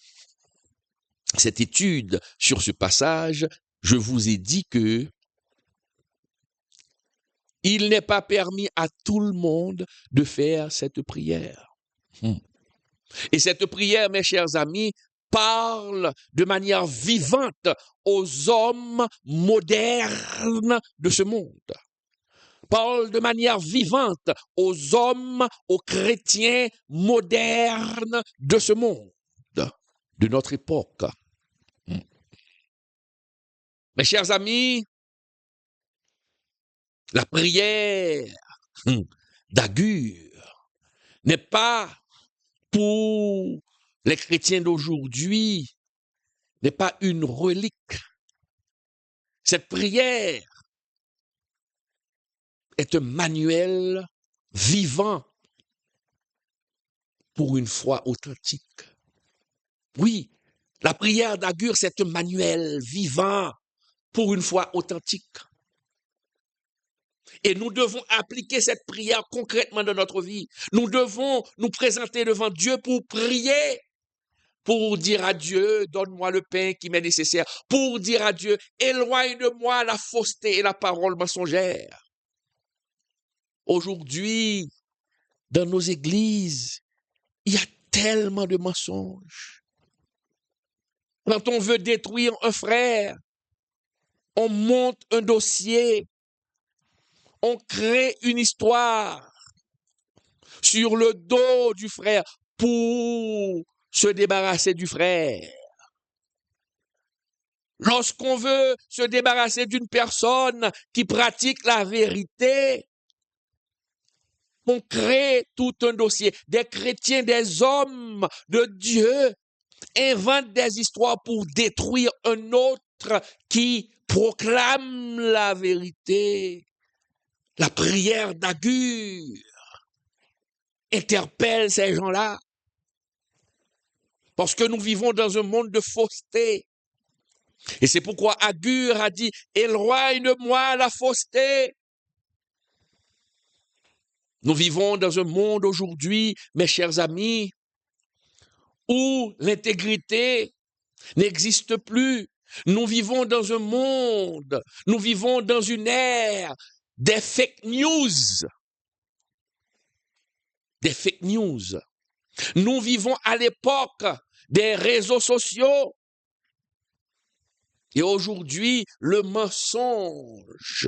cette étude sur ce passage, je vous ai dit que il n'est pas permis à tout le monde de faire cette prière. Et cette prière, mes chers amis, parle de manière vivante aux hommes modernes de ce monde. Parle de manière vivante aux hommes, aux chrétiens modernes de ce monde, de notre époque. Mes chers amis, la prière d'Agur n'est pas pour les chrétiens d'aujourd'hui, n'est pas une relique. Cette prière est un manuel vivant pour une foi authentique. Oui, la prière d'Agur, c'est un manuel vivant pour une foi authentique. Et nous devons appliquer cette prière concrètement dans notre vie. Nous devons nous présenter devant Dieu pour prier, pour dire à Dieu, donne-moi le pain qui m'est nécessaire, pour dire à Dieu, éloigne de moi la fausseté et la parole mensongère. Aujourd'hui, dans nos églises, il y a tellement de mensonges. Quand on veut détruire un frère, on monte un dossier, on crée une histoire sur le dos du frère pour se débarrasser du frère. Lorsqu'on veut se débarrasser d'une personne qui pratique la vérité, on crée tout un dossier. Des chrétiens, des hommes de Dieu inventent des histoires pour détruire un autre qui proclame la vérité. La prière d'Agur interpelle ces gens-là. Parce que nous vivons dans un monde de fausseté. Et c'est pourquoi Agur a dit, éloigne de moi la fausseté. Nous vivons dans un monde aujourd'hui, mes chers amis, où l'intégrité n'existe plus. Nous vivons dans un monde, nous vivons dans une ère des fake news. Des fake news. Nous vivons à l'époque des réseaux sociaux. Et aujourd'hui, le mensonge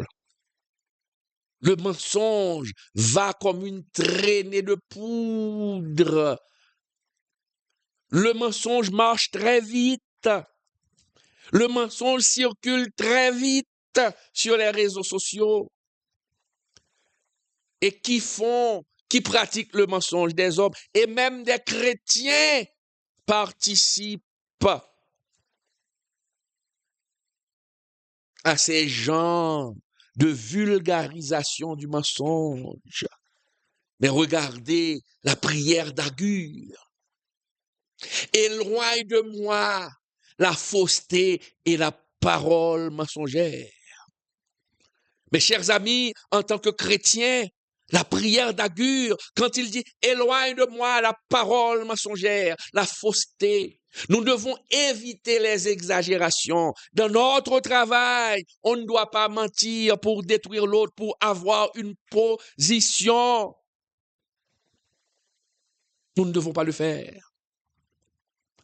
va comme une traînée de poudre. Le mensonge marche très vite. Le mensonge circule très vite sur les réseaux sociaux. Et qui pratiquent le mensonge, des hommes et même des chrétiens participent à ces genres de vulgarisation du mensonge. Mais regardez la prière d'Agur. Éloigne de moi la fausseté et la parole mensongère. Mes chers amis, en tant que chrétiens, la prière d'Agur, quand il dit « Éloigne de moi la parole mensongère, la fausseté », nous devons éviter les exagérations. Dans notre travail, on ne doit pas mentir pour détruire l'autre, pour avoir une position. Nous ne devons pas le faire.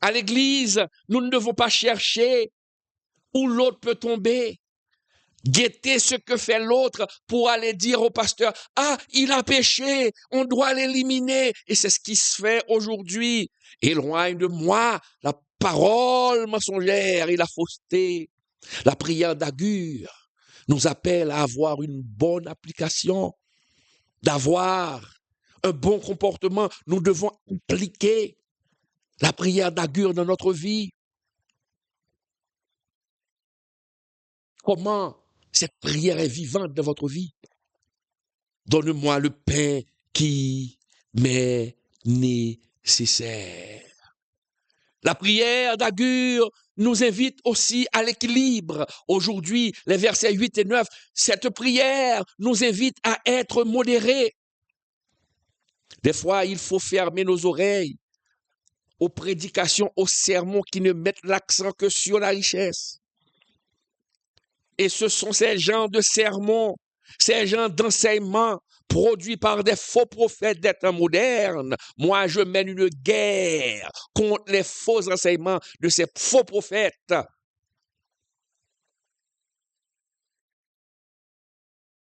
À l'église, nous ne devons pas chercher où l'autre peut tomber. Guetter ce que fait l'autre pour aller dire au pasteur, « Ah, il a péché, on doit l'éliminer. » Et c'est ce qui se fait aujourd'hui. Éloigne de moi la parole mensongère et la fausseté. La prière d'Agur nous appelle à avoir une bonne application, d'avoir un bon comportement. Nous devons appliquer la prière d'Agur dans notre vie. Comment cette prière est vivante dans votre vie? Donne-moi le pain qui m'est nécessaire. La prière d'Agur nous invite aussi à l'équilibre. Aujourd'hui, les versets 8 et 9, cette prière nous invite à être modérés. Des fois, il faut fermer nos oreilles aux prédications, aux sermons qui ne mettent l'accent que sur la richesse. Et ce sont ces genres de sermons ces gens d'enseignement produits par des faux prophètes des temps modernes, moi je mène une guerre contre les faux enseignements de ces faux prophètes.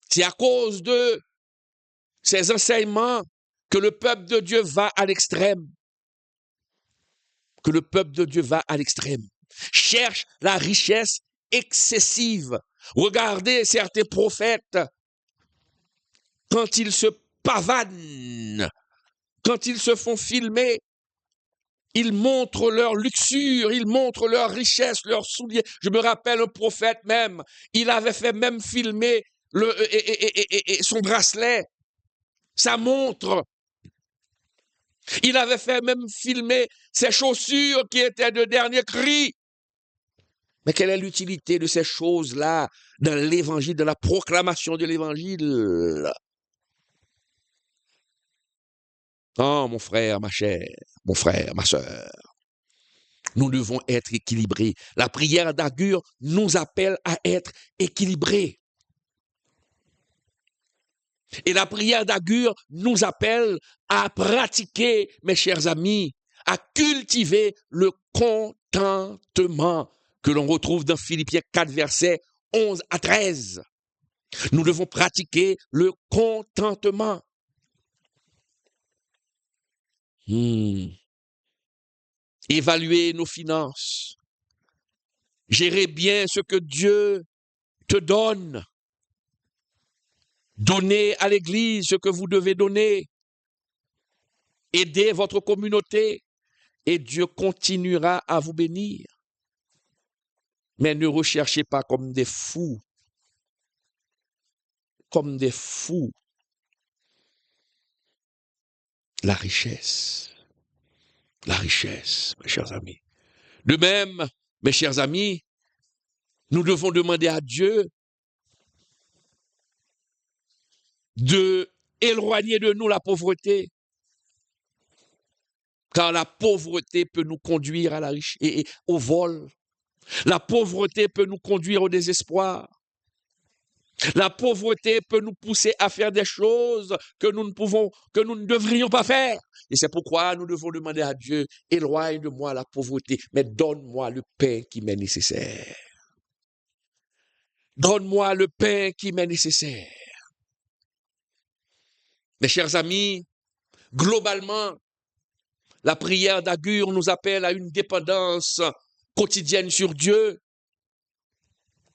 C'est à cause de ces enseignements que le peuple de Dieu va à l'extrême. Que le peuple de Dieu va à l'extrême. Cherche la richesse excessive. Regardez certains prophètes, quand ils se pavanent, quand ils se font filmer, ils montrent leur luxure, ils montrent leur richesse, leurs souliers. Je me rappelle un prophète même, il avait fait même filmer son bracelet, sa montre. Il avait fait même filmer ses chaussures qui étaient de dernier cri. Mais quelle est l'utilité de ces choses-là dans l'évangile, dans la proclamation de l'évangile? Oh, mon frère, ma chère, mon frère, ma sœur, nous devons être équilibrés. La prière d'Agur nous appelle à être équilibrés. Et la prière d'Agur nous appelle à pratiquer, mes chers amis, à cultiver le contentement que l'on retrouve dans Philippiens 4, versets 11 à 13. Nous devons pratiquer le contentement. Évaluer nos finances. Gérer bien ce que Dieu te donne. Donnez à l'Église ce que vous devez donner. Aidez votre communauté et Dieu continuera à vous bénir. Mais ne recherchez pas comme des fous. Comme des fous. La richesse. La richesse, mes chers amis. De même, mes chers amis, nous devons demander à Dieu de éloigner de nous la pauvreté. Car la pauvreté peut nous conduire à la richesse et au vol. La pauvreté peut nous conduire au désespoir. La pauvreté peut nous pousser à faire des choses que nous ne devrions pas faire. Et c'est pourquoi nous devons demander à Dieu, éloigne de moi la pauvreté, mais donne-moi le pain qui m'est nécessaire. Donne-moi le pain qui m'est nécessaire. Mes chers amis, globalement, la prière d'Agur nous appelle à une dépendance quotidienne sur Dieu,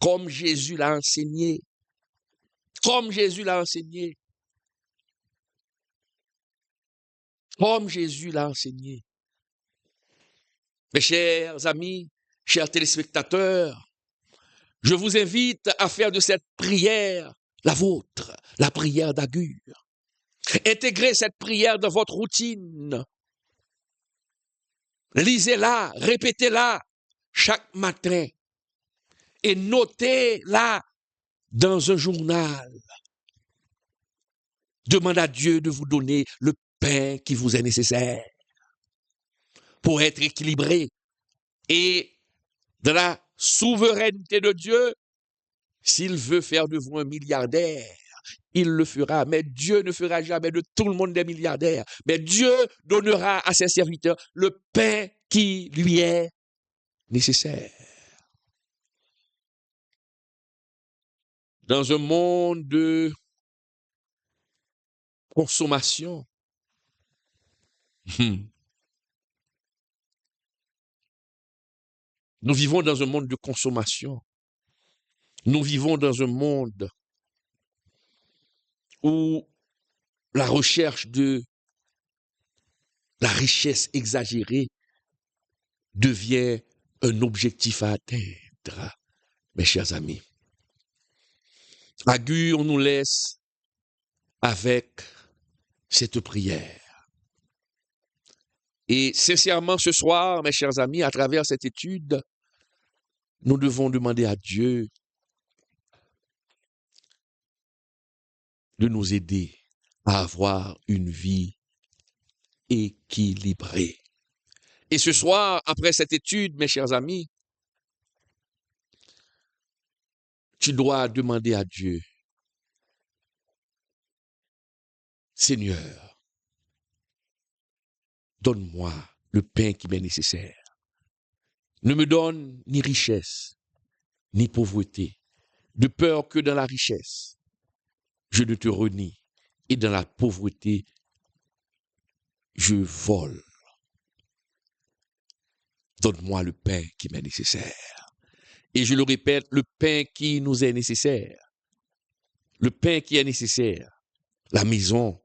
comme Jésus l'a enseigné. Comme Jésus l'a enseigné. Comme Jésus l'a enseigné. Mes chers amis, chers téléspectateurs, je vous invite à faire de cette prière la vôtre, la prière d'Agur. Intégrez cette prière dans votre routine. Lisez-la, répétez-la chaque matin et notez-la dans un journal. Demandez à Dieu de vous donner le pain qui vous est nécessaire pour être équilibré. Et dans la souveraineté de Dieu, s'il veut faire de vous un milliardaire, il le fera. Mais Dieu ne fera jamais de tout le monde des milliardaires. Mais Dieu donnera à ses serviteurs le pain qui lui est nécessaire. Dans un monde de consommation, nous vivons dans un monde de consommation. Nous vivons dans un monde où la recherche de la richesse exagérée devient un objectif à atteindre, mes chers amis. Agur nous laisse avec cette prière. Et sincèrement, ce soir, mes chers amis, à travers cette étude, nous devons demander à Dieu de nous aider à avoir une vie équilibrée. Et ce soir, après cette étude, mes chers amis, tu dois demander à Dieu Seigneur, donne-moi le pain qui m'est nécessaire. Ne me donne ni richesse, ni pauvreté, de peur que dans la richesse, je ne te renie, et dans la pauvreté, je vole. Donne-moi le pain qui m'est nécessaire. Et je le répète, le pain qui nous est nécessaire. Le pain qui est nécessaire. La maison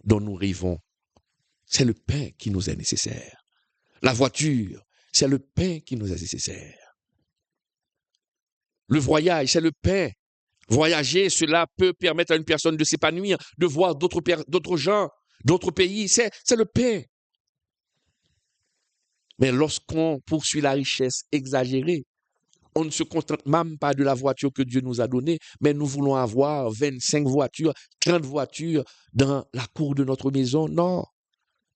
dont nous rêvons, c'est le pain qui nous est nécessaire. La voiture, c'est le pain qui nous est nécessaire. Le voyage, c'est le pain. Voyager, cela peut permettre à une personne de s'épanouir, de voir d'autres gens, d'autres pays. C'est le pain. Mais lorsqu'on poursuit la richesse exagérée, on ne se contente même pas de la voiture que Dieu nous a donnée, mais nous voulons avoir 25 voitures, 30 voitures dans la cour de notre maison. Non.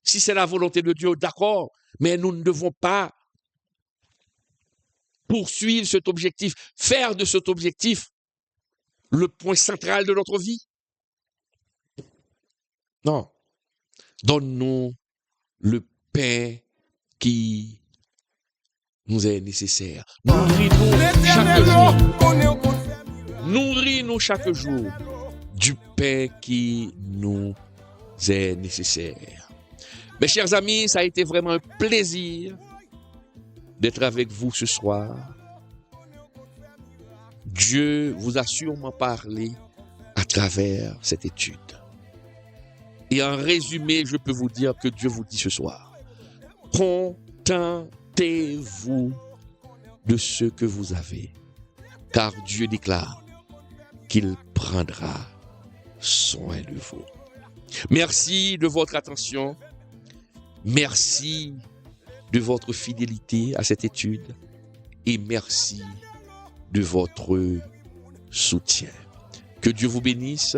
Si c'est la volonté de Dieu, d'accord, mais nous ne devons pas poursuivre cet objectif, faire de cet objectif le point central de notre vie. Non. Donne-nous le pain qui nous est nécessaire. Nourris-nous chaque jour. Nourris-nous chaque jour du pain qui nous est nécessaire. Mes chers amis, ça a été vraiment un plaisir d'être avec vous ce soir. Dieu vous a sûrement parlé à travers cette étude. Et en résumé, je peux vous dire que Dieu vous dit ce soir, contentez-vous de ce que vous avez, car Dieu déclare qu'il prendra soin de vous. Merci de votre attention. Merci de votre fidélité à cette étude et merci de votre soutien. Que Dieu vous bénisse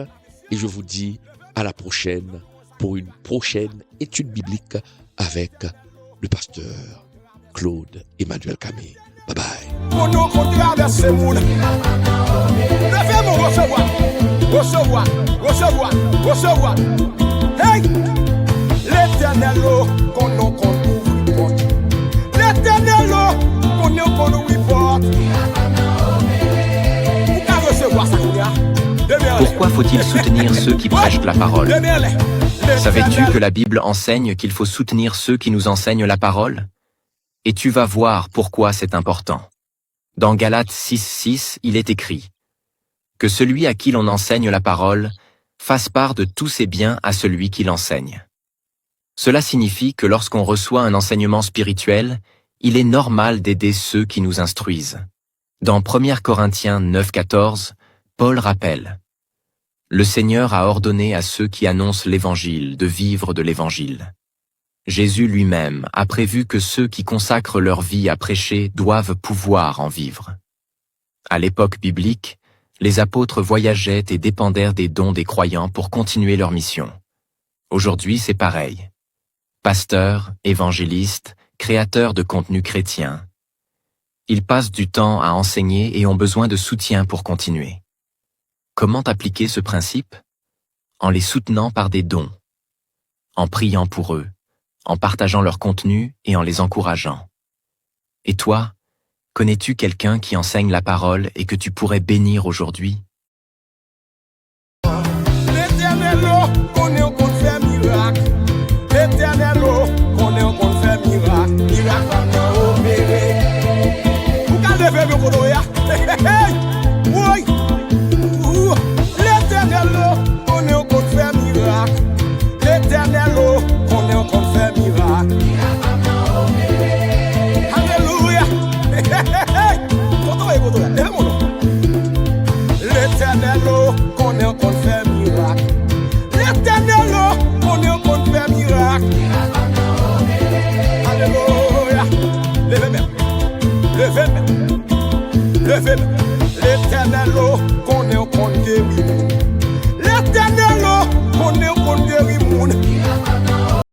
et je vous dis à la prochaine pour une prochaine étude biblique avec le pasteur Claude Emmanuel Camé. Bye bye. Recevoir. Hey! L'éternel, qu'on nous porte. L'éternel, qu'on nous porte. Pourquoi faut-il soutenir ceux qui prêchent la parole? Savais-tu que la Bible enseigne qu'il faut soutenir ceux qui nous enseignent la parole? Et tu vas voir pourquoi c'est important. Dans Galates 6:6, il est écrit que celui à qui l'on enseigne la parole fasse part de tous ses biens à celui qui l'enseigne. Cela signifie que lorsqu'on reçoit un enseignement spirituel, il est normal d'aider ceux qui nous instruisent. Dans 1 Corinthiens 9:14, Paul rappelle « Le Seigneur a ordonné à ceux qui annoncent l'Évangile de vivre de l'Évangile. Jésus lui-même a prévu que ceux qui consacrent leur vie à prêcher doivent pouvoir en vivre. » À l'époque biblique, les apôtres voyageaient et dépendèrent des dons des croyants pour continuer leur mission. Aujourd'hui, c'est pareil. Pasteurs, évangélistes, créateurs de contenu chrétien. Ils passent du temps à enseigner et ont besoin de soutien pour continuer. Comment appliquer ce principe? En les soutenant par des dons, en priant pour eux, en partageant leur contenu et en les encourageant. Et toi, connais-tu quelqu'un qui enseigne la parole et que tu pourrais bénir aujourd'hui? L'éternel, qu'on est qu'on fait miracle. L'éternel, qu'on est qu'on fait miracle. Miracle qu'on a opéré. Vous gardez le codoya. Oui. L'éternel, qu'on est qu'on fait miracle. L'éternel, qu'on est qu'on fait miracle. Alléluia. L'éternel, qu'on est qu'on fait miracle. L'éternel, qu'on est qu'on fait miracle. Alléluia. Levez-moi. L'éternel, qu'on est qu'on guérit.